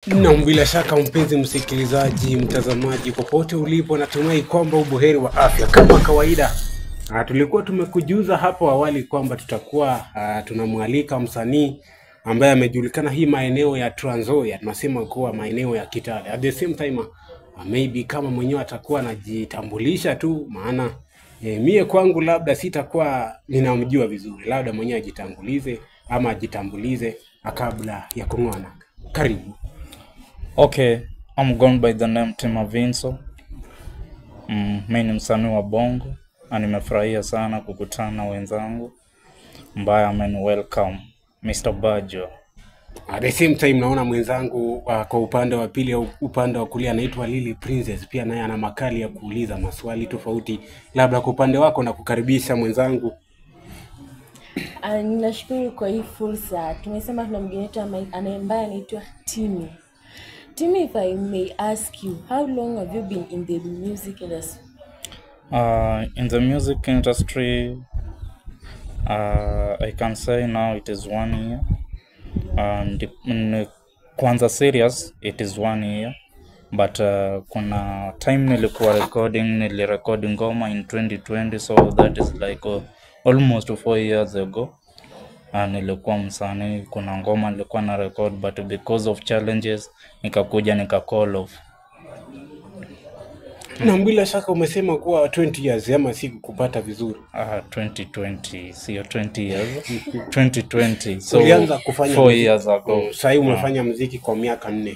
Na bila shaka mpenzi msikilizaji, mtazamaji popote ulipo, natumai kwamba ubuheri wa afya. Kama kawaida, tulikuwa tumekujuza hapo awali kwamba tutakuwa tunamwalika msanii ambaye amejulikana hii maeneo ya Trans Nzoia, tunasema kuwa maeneo ya Kitale. At the same time maybe kama mwenyewe atakuwa anajitambulisha tu, maana mie kwangu labda sitakuwa ninamjua vizuri, labda mwenyewe ajitambulize ama ajitambulize kabla ya kung'ona. Karibu. Okay, I'm gone by the name Tima Vinso. Mimi ni msanii wa bongo na nimefurahia sana kukutana na wenzangu ambaye welcome Mr. Bajo. At the same time naona mwenzangu kwa upande wa pili au upande wa kulia anaitwa Lily Princess, pia naye ana makali ya kuuliza maswali tofauti. Labda kwa upande wako na kukaribisha mwenzangu. Ninashukuru kwa hii fursa. Tumesema tuna mgeni wetu ambaye anaitwa Timi. Timi, if I may ask you, how long have you been in the music industry? In the music industry, I can say now it is 1 year. And kwanza serious, it is 1 year. But kuna time nilirecord ngoma in 2020, so that is like almost 4 years ago. Nilikuwa msanii, kuna ngoma nilikuwa na record, but because of challenges nikakuja call off. Na bila shaka umesema kuwa 20 years ama siku kupata vizuri. 2020, sio 20 years. 2020, so ulianza kufanya 4 years ago. Sasa umefanya muziki kwa miaka 4.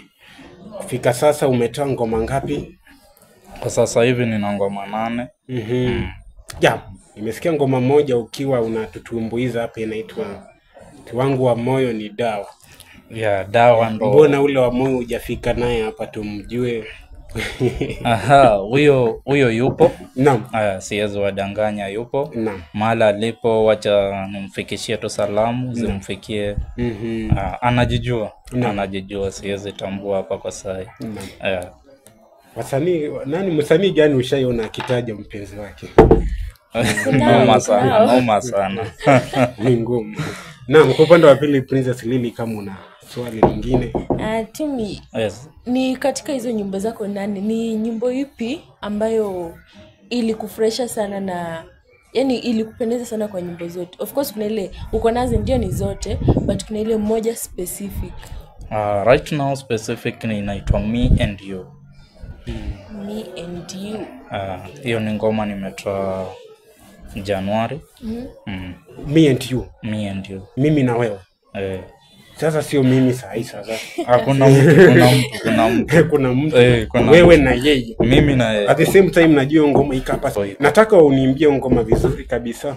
Kufika sasa umetoa ngoma ngapi? Kwa sasa hivi nina ngoma 8. Yeah, nimesikia ngoma moja ukiwa unatutumbuiza hapa inaitwa Wangu wa Moyo ni Dawa. Yeah, dawa ndo. Mbona ule wa moyo hujafika naye hapa tumjue? Huyo yupo. Naam. Siwezi wadanganya yupo. Naam. Mahali alipo wacha nimfikishie tu salamu zimfikie. Anajijua. Anajijua, siwezi tambua hapa kwa sasa. Naam. Wasanii, nani msanii gani ushaiona akitaja mpenzi wake? Noma sana. Ni ngumu. Naam, kwa upande wa pili Princess Lily, kama una swali lingine. Timi, Yes. ni katika hizo nyimbo zako nane, ni nyimbo ipi ambayo ilikufurahisha sana na yani ilikupendeza sana kwa nyimbo zote? Of course kuna ile uko nazo ndio ni zote, but kuna ile moja specific. Right now specific ni inaitwa Me and You. Me and You. Hiyo ni ngoma nimetoa Januari. Me and You. Me and You. Mimi na wewe. Sasa sio mimi sasa. Kuna mtu. Kuna mtu. Kuna wewe na yeye. Mimi na yeye. At the same time najua ngoma ikapa. Nataka uniimbie ngoma vizuri kabisa.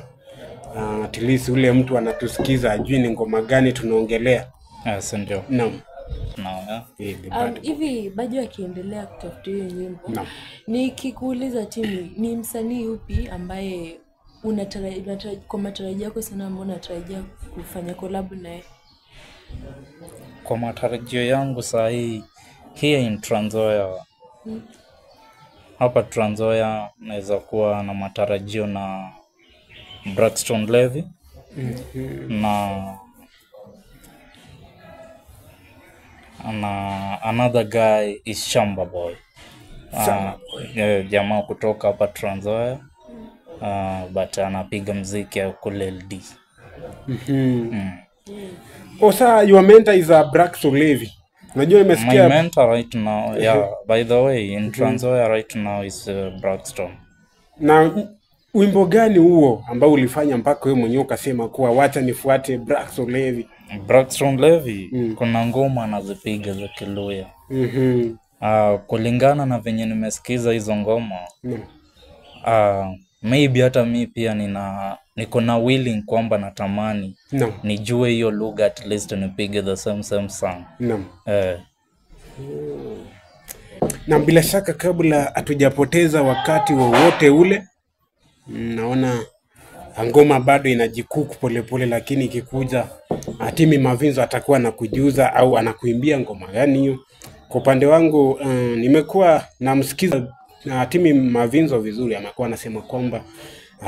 At least ule mtu anatusikiza ajue ni ngoma gani tunaongelea. Ndio. Naam. Hivi Bajo akiendelea kutafuta hiyo nyimbo. Naam. Nikikuuliza Timi, ni msanii upi ambaye unatarajia kwa matarajio yako sana ambao unatarajia kufanya collab naye? Kwa matarajio yangu saa hii in Trans Nzoia. Hapa Trans Nzoia naweza kuwa na matarajio na Braxton Levy. Na another guy is Shamba Boy. Jamaa kutoka hapa Trans Nzoia. But anapiga muziki kule LD. Osa, your mentor is a Braxton Levy. Unajua nimesikia my mentor right now, yeah, by the way, in Trans Nzoia right now is Braxton. Na wimbo gani huo ambao ulifanya mpaka wewe mwenyewe ukasema kuwa wacha nifuate Braxton Levy? Braxton Levy, kuna ngoma anazipiga za Kiluya. Kulingana na venye nimesikiza hizo ngoma. Maybe hata mimi pia niko na willing kwamba natamani nijue hiyo lugha, at least nipige the same song. Na bila shaka kabla hatujapoteza wakati wowote ule, naona ngoma bado inajikuku polepole, lakini ikikuja Timi Mavinzo atakuwa anakujuza au anakuimbia ngoma gani hiyo. Kwa upande wangu nimekuwa namsikiza Timi Mavinzo vizuri, amekuwa anasema kwamba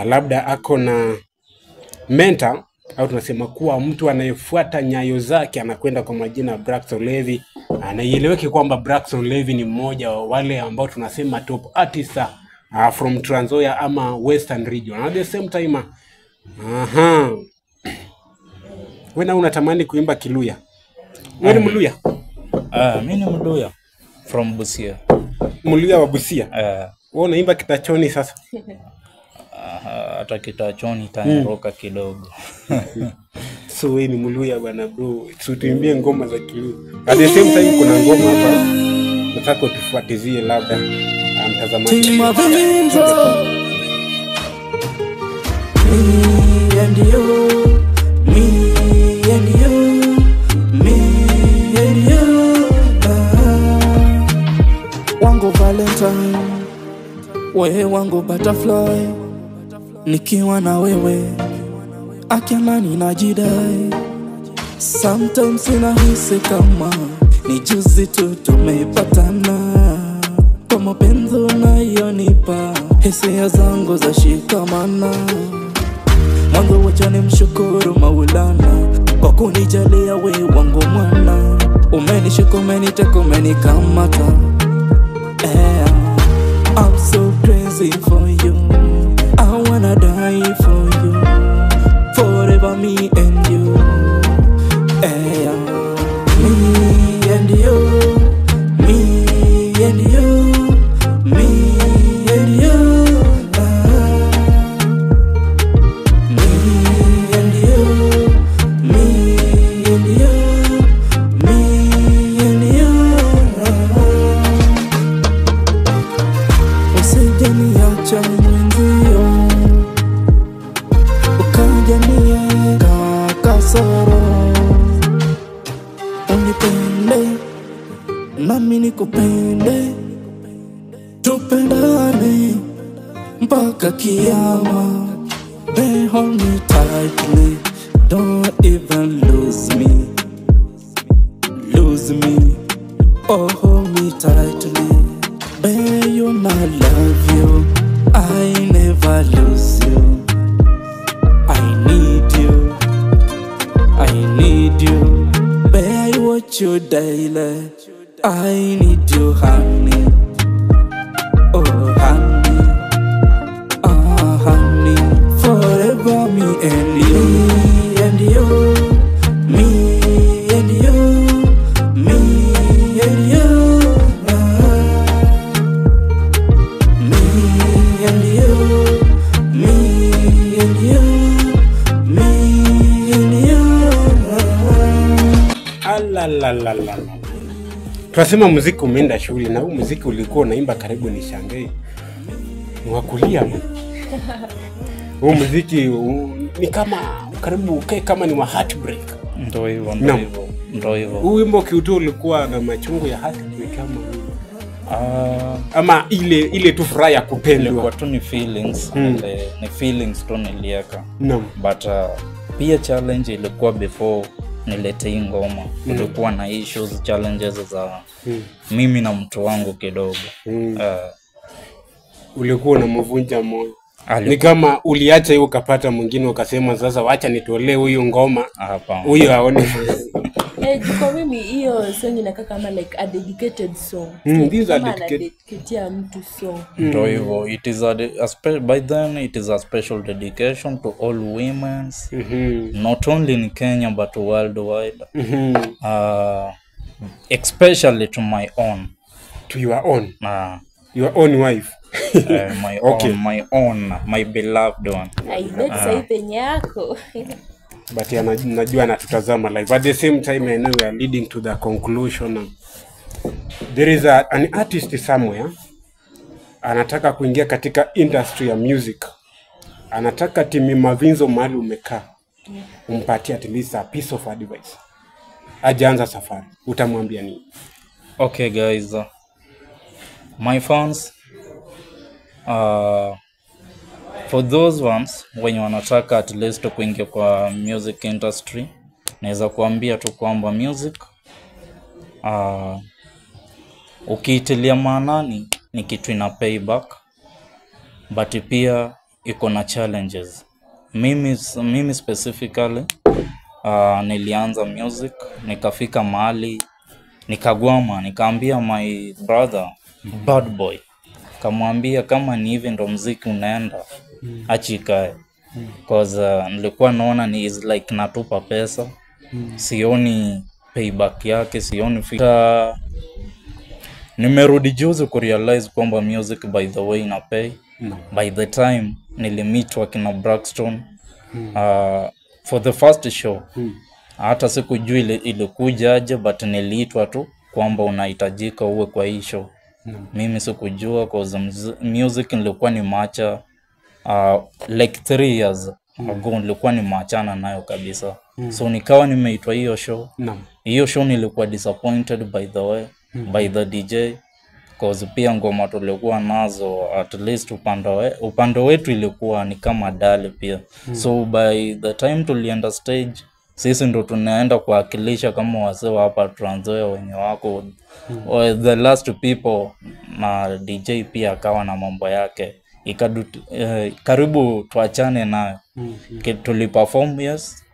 labda ako na mentor au tunasema kuwa mtu anayefuata nyayo zake anakwenda kwa majina Braxton Levy. Na ieleweke kwamba Braxton Levy ni mmoja wa wale ambao tunasema top artist from Trans Nzoia ama Western region. At the same time wewe unatamani kuimba Kiluya? Wewe ni Mluya? Mimi ni Mluya from Busia. Mluya wa Busia? Wewe unaimba Kitachoni sasa? Hata Kitachoni taniroka kidogo. So wewe ni Mluya bwana bro. So tuimbie ngoma za Kiluya. At the same time kuna ngoma hapa nataka tufuatizie labda mtazamaji. Me and you, me and you, me and you. Wangu Valentine, wewe wangu butterfly, nikiwa na wewe akiamani najidai. Sometimes inahisi kama ni juzi tu tumepatana, kwa mapenzi unayonipa hisia zangu za shikamana. Mwanzo wacha nimshukuru Maulana kwa kunijalia we wangu mwana. Umenishika, umeniteka, umenikamata. I'm so crazy for you, I wanna die for you, forever me and you. Me and you, me and you, me and you. Unipende nami nikupende, tupendane mpaka kiyama. Babe, hold me tightly, don't even lose me, lose me. Oh, hold me tightly, babe, you know I love you, I never lose you. I need you, I need you, babe, I watch you daily. I need you, honey, oh honey, honey, forever me and you, me and you, me and you, me and you, me and you, me and you, me and you. Alalalala. Tunasema muziki umeenda shule, na huu muziki ulikuwa unaimba karibu ni shangai. Wakulia. Huu muziki ni kama karibu kama ni wa heartbreak. Ndio hivyo, ndio hivyo. Huu wimbo kiutu ulikuwa na machungu ya heartbreak ama ile tu furaha ya kupendwa. Ilikuwa tu ni feelings, ni feelings tu nilieka. Naam. But pia challenge ilikuwa before nilete hii ngoma. Kulikuwa na issues, challenges za mimi na mtu wangu kidogo. Ulikuwa unamvunja moyo. Ni kama uliacha hiyo ukapata mwingine ukasema sasa wacha nitolee huyu ngoma. Hapana. Huyu aone. Kwa mimi hiyo song inakaa kama like a dedicated song. These are dedicated mtu song. Ndio hivyo. It is by then it is a special dedication to all women, not only in Kenya but worldwide. Especially to my own. To your own. Your own wife. My okay. Own, my own, my beloved one. I bet say penye yako. But najua anatutazama live. At the same time I know we are leading to the conclusion. There is an artist somewhere anataka kuingia katika industry ya music. Anataka Timi Mavinzo mahali umekaa umpatie at least a piece of advice. Ajaanza safari. Utamwambia nini? Okay guys. My fans, for those ones wenye wanataka at least kuingia kwa music industry, naweza kuambia tu kwamba music ukiitilia maanani ni kitu ina payback, but pia iko na challenges. Mimi specifically nilianza music, nikafika mahali nikagwama, nikaambia my brother Bad Boy, kamwambia kama ni hivi ndo muziki unaenda, achikae. Cause nilikuwa naona ni is like natupa pesa, sioni payback yake, sioni nimerudi juzi kurealize kwamba music by the way ina pay. By the time nilimit wakina Braxton for the first show, hata sikujua ilikuja aje, but niliitwa tu kwamba unahitajika uwe kwa hii show. Mimi sikujua cause music nilikuwa ni macha like 3 years ago, nilikuwa ni machana nayo kabisa. So nikawa nimeitwa hiyo show. Hiyo show nilikuwa disappointed by the way, by the DJ, cause pia ngoma tulikuwa nazo at least upande wetu ilikuwa ni kama dali pia. So by the time tulienda stage, sisi ndo tunaenda kuwakilisha kama wazee hapa Trans Nzoia wenye wako the last people, na DJ pia akawa na mambo yake, karibu tuachane nayo. Tuliperform yes,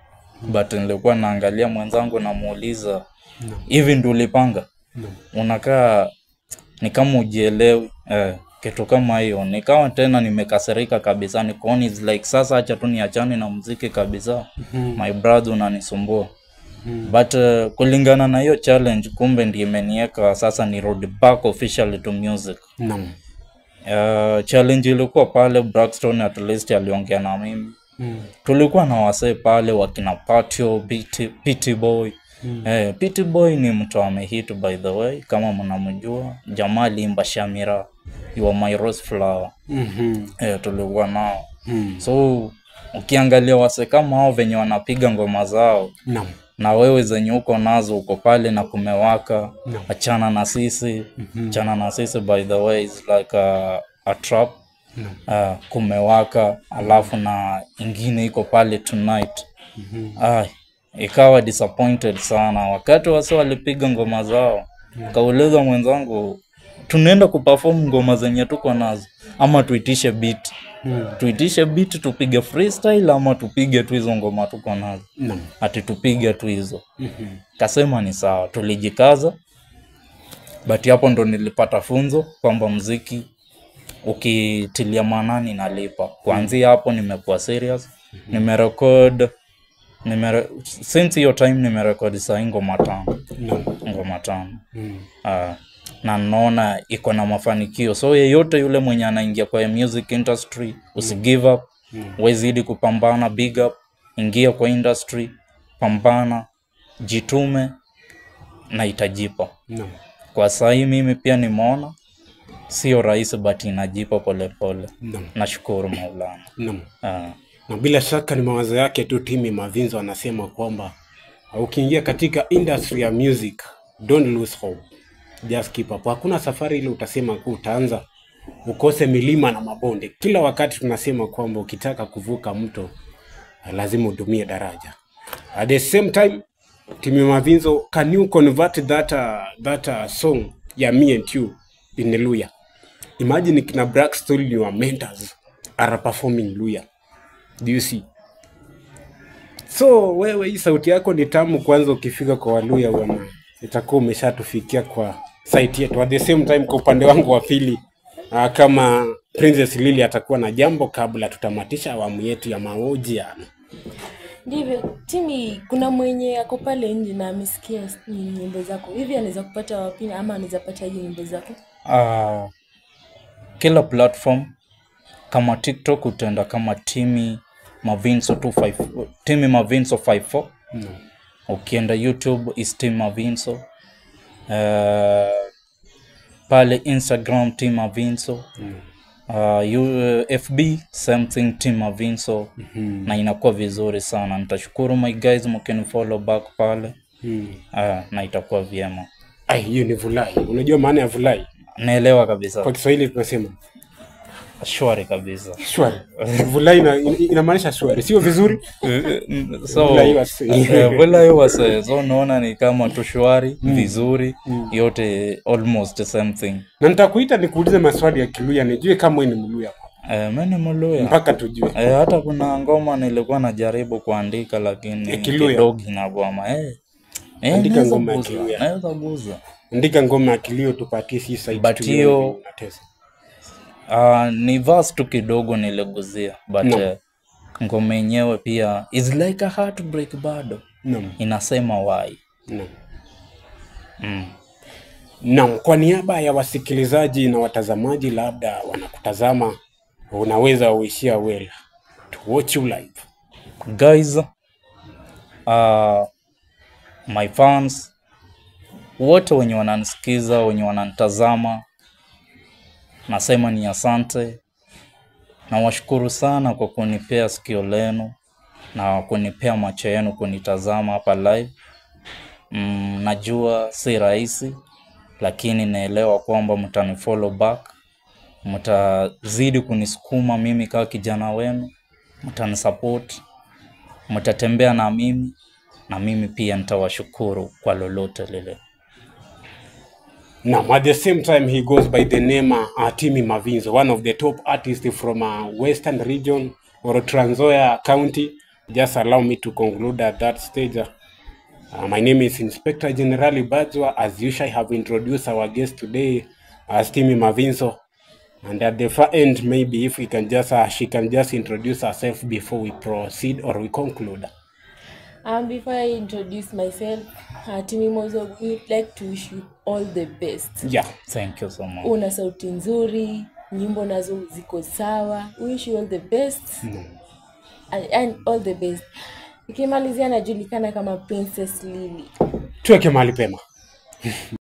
but nilikuwa naangalia mwenzangu namuuliza hivi ndo ulipanga? Unakaa ni kama ujielewi, kitu kama hiyo. Nikawa tena nimekasirika kabisa, nikaona is like sasa acha tu niachane na muziki kabisa. My brother unanisumbua. But kulingana na hiyo challenge, kumbe ndiye imeniweka sasa ni road back officially to music. Challenge ilikuwa pale Braxton at least aliongea na mimi. Tulikuwa na wasee pale wakina Patio, PT Boy. PT Boy ni mtu amehit by the way, kama mnamjua. Jamaa limba Shamira, You Are My Rose Flower. Tulikuwa nao. So ukiangalia wasee kama hao venye wanapiga ngoma zao, na wewe zenye uko nazo uko pale na kumewaka, achana na sisi. Achana na sisi by the way is like a trap. Kumewaka, alafu na ingine iko pale Tonight. Ikawa disappointed sana wakati wase walipiga ngoma zao. Kauliza mwenzangu, tunaenda kuperform ngoma zenye tuko nazo ama tuitishe beat? Tuitishe beat tupige freestyle ama tupige tu hizo ngoma tuko nazo? Ati tupige tu hizo. Kasema ni sawa, tulijikaza. But hapo ndo nilipata funzo kwamba muziki ukitilia maanani nalipa. Kuanzia hapo nimekuwa serious. Nimerecord since your time nimerecord ngoma 5. Na naona iko na mafanikio. So yeyote yule mwenye anaingia kwa music industry, usigive up. Wezidi kupambana, big up. Ingia kwa industry, pambana, jitume na itajipa. Kwa sahi mimi pia nimeona sio rahisi but inajipa pole pole. Nashukuru Maulana. Na bila shaka ni mawazo yake tu. Timi Mavinzo anasema kwamba ukiingia katika industry ya music, don't lose hope, just keep up. Hakuna safari ile utasema utaanza ukose milima na mabonde. Kila wakati tunasema kwamba ukitaka kuvuka mto lazima udumie daraja. At the same time, Timi Mavinzo, can you convert that song ya Me and You in Luya? Imagine kina Braxton, your mentors are performing Luya. Do you see? So wewe hii sauti yako ni tamu kwanza, ukifika kwa Waluya bwana itakuwa umeshatufikia kwa site yetu. At the same time kwa upande wangu wa pili, kama Princess Lily atakuwa na jambo kabla tutamatisha awamu yetu ya mahojiano. Ndivyo, Timi, kuna mwenye ako pale nje na amesikia nyimbo zako. Hivi anaweza kupata wapi ama anaweza pata hizo nyimbo zako? Kila platform. Kama TikTok utaenda kama Timi Mavinzo 254, Timi Mavinzo 54. Ukienda YouTube is Timi Mavinzo. Pale Instagram Timi Mavinzo. FB same thing Timi Mavinzo. Na inakuwa vizuri sana. Nitashukuru my guys mkinifollow back pale. Na itakuwa vyema. Hiyo ni vulai. Unajua maana ya vulai? Naelewa kabisa. Kwa Kiswahili tunasema shwari kabisa. Shwari. Vulai inamaanisha shwari. Sio vizuri? So vulai wase. So naona ni kama tu shwari, vizuri, yote almost the same thing. Na nitakuita nikuulize maswali ya Kiluya nijue kama wewe ni Mluya. Mimi ni Mluya. mpaka tujue. Hata kuna ngoma nilikuwa najaribu kuandika lakini Kiluya. kidogo inagoma. Andika naweza ngoma ya guza, Kiluya. naweza guza. Andika ngoma ya Kilio tupatie si site But tuione hiyo- vile unatesa. Ni verse tu kidogo niliguzia but No. ngoma yenyewe pia is like a heartbreak bado. Naam. Inasema why. Naam. Mm. Naam, kwa niaba ya wasikilizaji na watazamaji labda wanakutazama, unaweza uishia well to watch you live. Guys, my fans wote wenye wananisikiza, wenye wananitazama, nasema ni asante. Nawashukuru sana kwa kunipea sikio lenu na kunipea macho yenu kunitazama hapa live. Najua si rahisi lakini naelewa kwamba mtanifollow back. Mtazidi kunisukuma mimi kama kijana wenu, mtanisupport, mtatembea na mimi pia nitawashukuru kwa lolote lile. Now, at the same time, he goes by the name Timmy Mavinzo, one of the top artists from Western region or Trans Nzoia County. Just allow me to conclude at that stage. My name is Inspector General Badzwa. As usual, I have introduced our guest today as Timmy Mavinzo. And at the far end, maybe if we can just, she can just introduce herself before we proceed or we conclude. Before I introduce myself, Timmy Mavinzo, we would like to wish you all the best. Yeah. Thank you so much. Una sauti nzuri, nyimbo nazo ziko sawa. We wish you all the best. And all the best. Ikimalizia najulikana kama Princess Lily. Tuweke mahali pema.